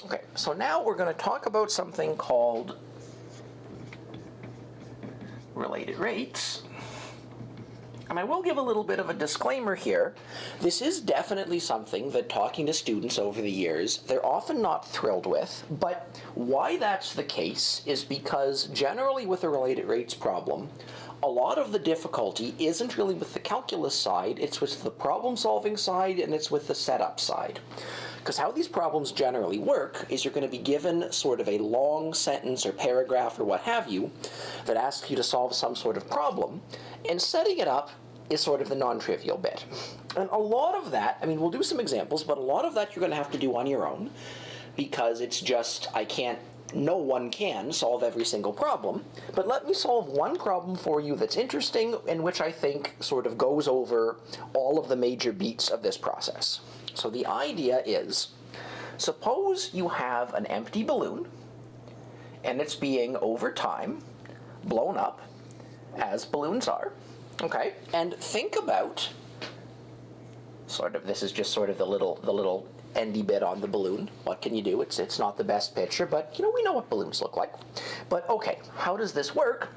Okay, so now we're going to talk about something called related rates. And I will give a little bit of a disclaimer here. This is definitely something that talking to students over the years, they're often not thrilled with, but why that's the case is because generally with a related rates problem, a lot of the difficulty isn't really with the calculus side, it's with the problem-solving side and it's with the setup side. Because how these problems generally work is you're going to be given sort of a long sentence or paragraph or what have you that asks you to solve some sort of problem, and setting it up is sort of the non-trivial bit. And a lot of that, I mean, we'll do some examples, but a lot of that you're going to have to do on your own, because it's just, no one can solve every single problem. But let me solve one problem for you that's interesting and which I think sort of goes over all of the major beats of this process. So the idea is, suppose you have an empty balloon and it's being, over time, blown up, as balloons are, okay? And think about, this is just sort of the little endy bit on the balloon. What can you do? It's not the best picture, but we know what balloons look like. But okay, how does this work?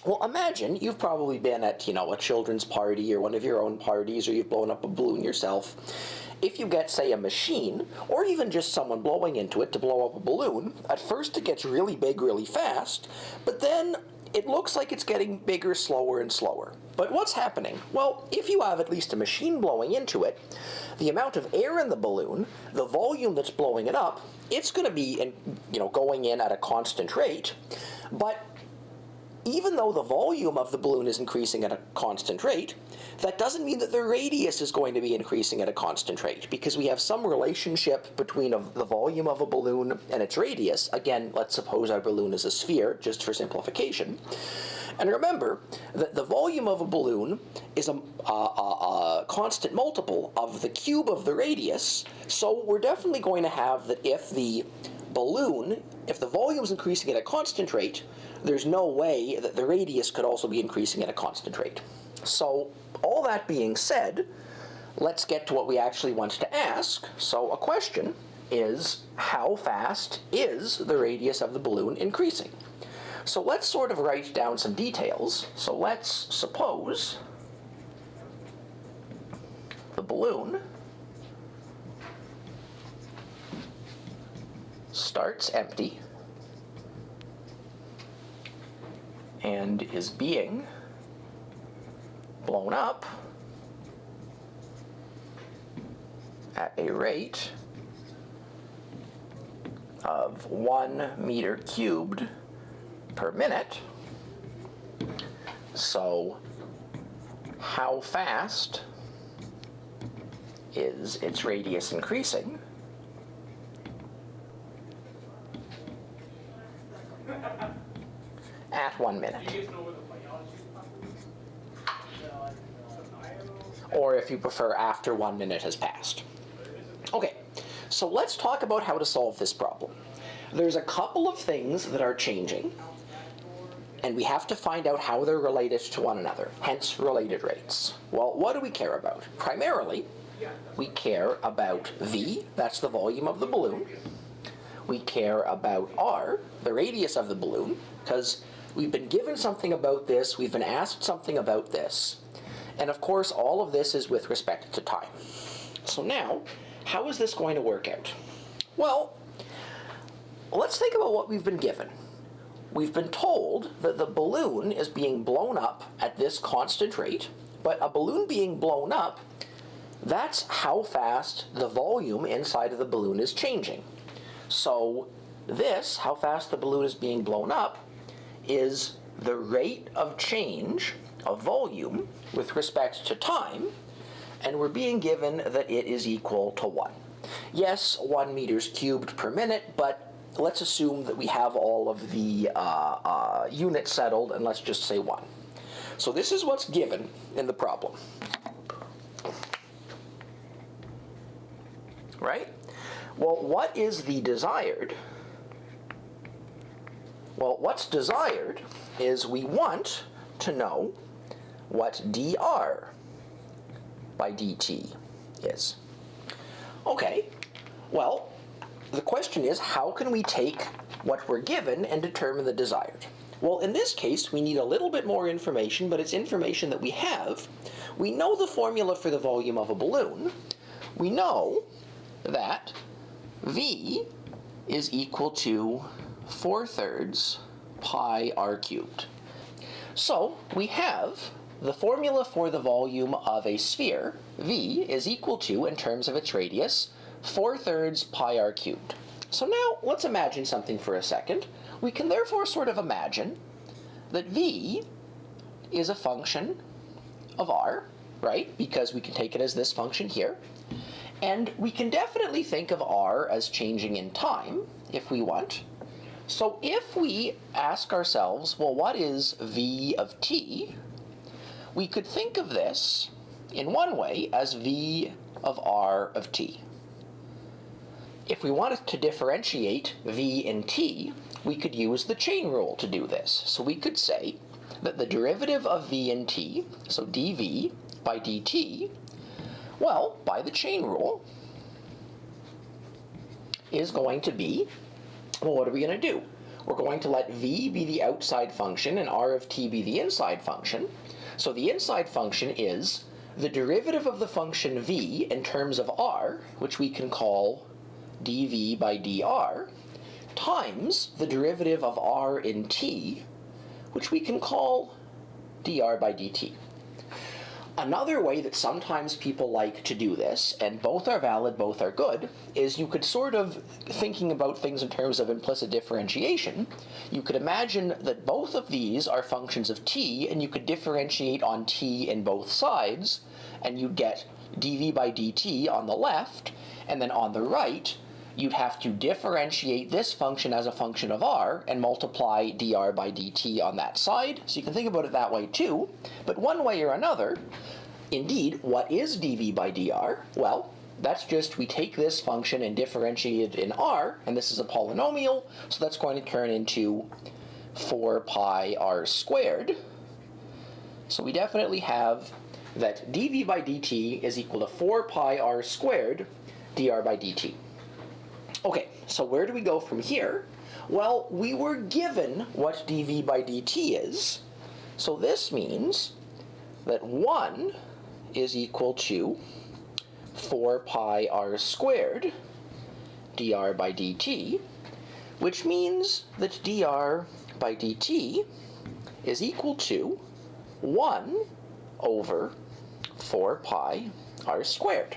Well, imagine you've probably been at, a children's party or one of your own parties, or you've blown up a balloon yourself. If you get, say, a machine, or even just someone blowing into it to blow up a balloon, at first it gets really big really fast, but then it looks like it's getting bigger slower and slower. But what's happening? Well, if you have at least a machine blowing into it, the amount of air in the balloon, the volume that's blowing it up, it's going to be, going in at a constant rate, but even though the volume of the balloon is increasing at a constant rate, that doesn't mean that the radius is going to be increasing at a constant rate, because we have some relationship between the volume of a balloon and its radius. Again, let's suppose our balloon is a sphere, just for simplification. And remember that the volume of a balloon is a constant multiple of the cube of the radius, so we're definitely going to have that if the volume is increasing at a constant rate, there's no way that the radius could also be increasing at a constant rate. So, all that being said, let's get to what we actually want to ask. So, a question is, how fast is the radius of the balloon increasing? So let's sort of write down some details. So let's suppose the balloon starts empty and is being blown up at a rate of 1 meter cubed per minute. So how fast is its radius increasing? At 1 minute. Or if you prefer, after 1 minute has passed. Okay, so let's talk about how to solve this problem. There's a couple of things that are changing, and we have to find out how they're related to one another, hence related rates. Well, what do we care about? Primarily, we care about V, that's the volume of the balloon. We care about R, the radius of the balloon, because we've been given something about this, we've been asked something about this. And of course, all of this is with respect to time. So now, how is this going to work out? Well, let's think about what we've been given. We've been told that the balloon is being blown up at this constant rate, but a balloon being blown up, that's how fast the volume inside of the balloon is changing. So this, how fast the balloon is being blown up, is the rate of change of volume with respect to time, and we're being given that it is equal to 1. Yes, 1 meters cubed per minute, but let's assume that we have all of the units settled, and let's just say 1. So this is what's given in the problem. Right? Well, what is the desired? Well, what's desired is we want to know what dr by dt is. Okay, well, the question is, how can we take what we're given and determine the desired? Well, in this case, we need a little bit more information, but it's information that we have. We know the formula for the volume of a balloon. We know that V is equal to 4/3 pi r cubed. So we have the formula for the volume of a sphere, V, is equal to, in terms of its radius, 4/3 pi r cubed. So now let's imagine something for a second. We can therefore sort of imagine that V is a function of r, right? Because we can take it as this function here. And we can definitely think of r as changing in time, if we want. So if we ask ourselves, well, what is v of t? We could think of this in one way as v of r of t. If we wanted to differentiate v in t, we could use the chain rule to do this. So we could say that the derivative of v in t, so dv by dt, well, by the chain rule, is going to be, well, what are we going to do? We're going to let v be the outside function and r of t be the inside function. So the inside function is the derivative of the function v in terms of r, which we can call dv by dr, times the derivative of r in t, which we can call dr by dt. Another way that sometimes people like to do this, and both are valid, both are good, is you could sort of, thinking about things in terms of implicit differentiation, you could imagine that both of these are functions of t, and you could differentiate on t in both sides, and you'd get dv by dt on the left, and then on the right, you'd have to differentiate this function as a function of r and multiply dr by dt on that side. So you can think about it that way too. But one way or another, indeed, what is dv by dr? Well, that's just we take this function and differentiate it in r, and this is a polynomial, so that's going to turn into 4 pi r squared. So we definitely have that dv by dt is equal to 4 pi r squared dr by dt. Okay, so where do we go from here? Well, we were given what dv by dt is, so this means that 1 is equal to 4 pi r squared dr by dt, which means that dr by dt is equal to 1 over 4 pi r squared.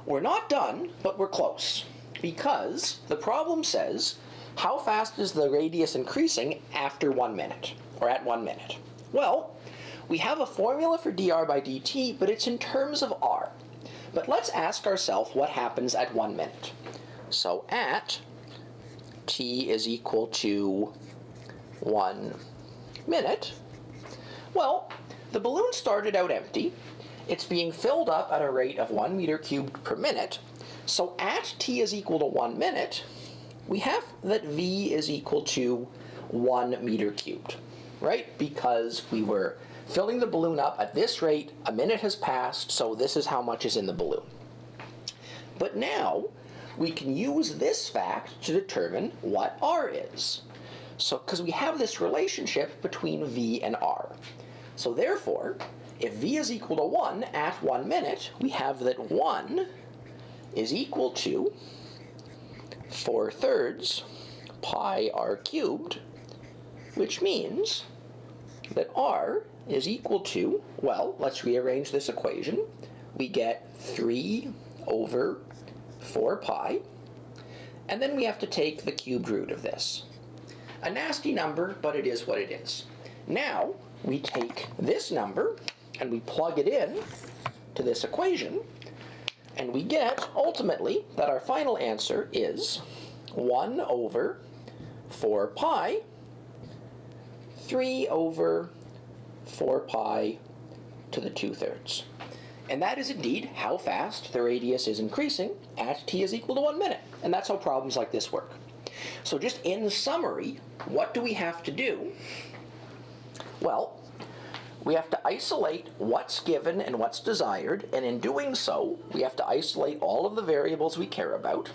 We're not done, but we're close, because the problem says, how fast is the radius increasing after 1 minute, or at 1 minute? Well, we have a formula for dr by dt, but it's in terms of r. But let's ask ourselves what happens at 1 minute. So at t is equal to 1 minute, well, the balloon started out empty. It's being filled up at a rate of 1 meter cubed per minute. So at t is equal to 1 minute, we have that v is equal to 1 meter cubed, right? Because we were filling the balloon up at this rate, a minute has passed, so this is how much is in the balloon. But now, we can use this fact to determine what r is. So, because we have this relationship between v and r. So therefore, if v is equal to 1 at 1 minute, we have that 1 is equal to 4/3 pi r cubed, which means that r is equal to, well, let's rearrange this equation. We get 3 over 4 pi, and then we have to take the cubed root of this. A nasty number, but it is what it is. Now, we take this number and we plug it in to this equation, and we get, ultimately, that our final answer is 1 over 4 pi, 3 over 4 pi to the 2/3. And that is indeed how fast the radius is increasing at t is equal to 1 minute. And that's how problems like this work. So just in summary, what do we have to do? Well, we have to isolate what's given and what's desired, and in doing so, we have to isolate all of the variables we care about.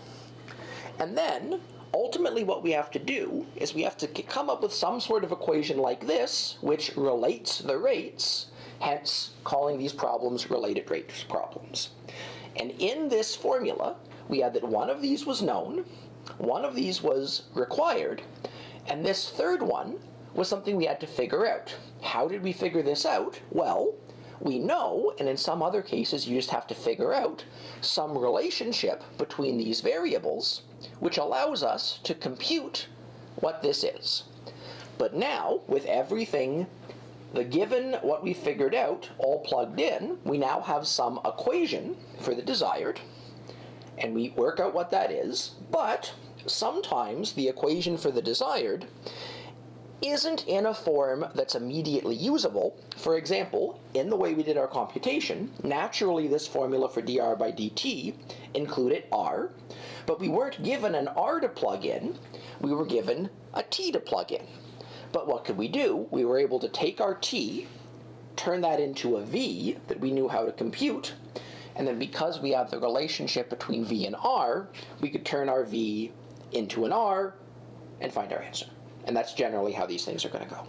And then, ultimately what we have to do is we have to come up with some sort of equation like this, which relates the rates, hence calling these problems related rates problems. And in this formula, we had that one of these was known, one of these was required, and this third one was something we had to figure out. How did we figure this out? Well, we know, and in some other cases you just have to figure out, some relationship between these variables, which allows us to compute what this is. But now, with everything, the given what we figured out, all plugged in, we now have some equation for the desired, and we work out what that is, but sometimes the equation for the desired isn't in a form that's immediately usable. For example, in the way we did our computation, naturally this formula for dr by dt included r, but we weren't given an r to plug in, we were given a t to plug in. But what could we do? We were able to take our t, turn that into a v that we knew how to compute, and then because we have the relationship between v and r, we could turn our v into an r and find our answer. And that's generally how these things are going to go.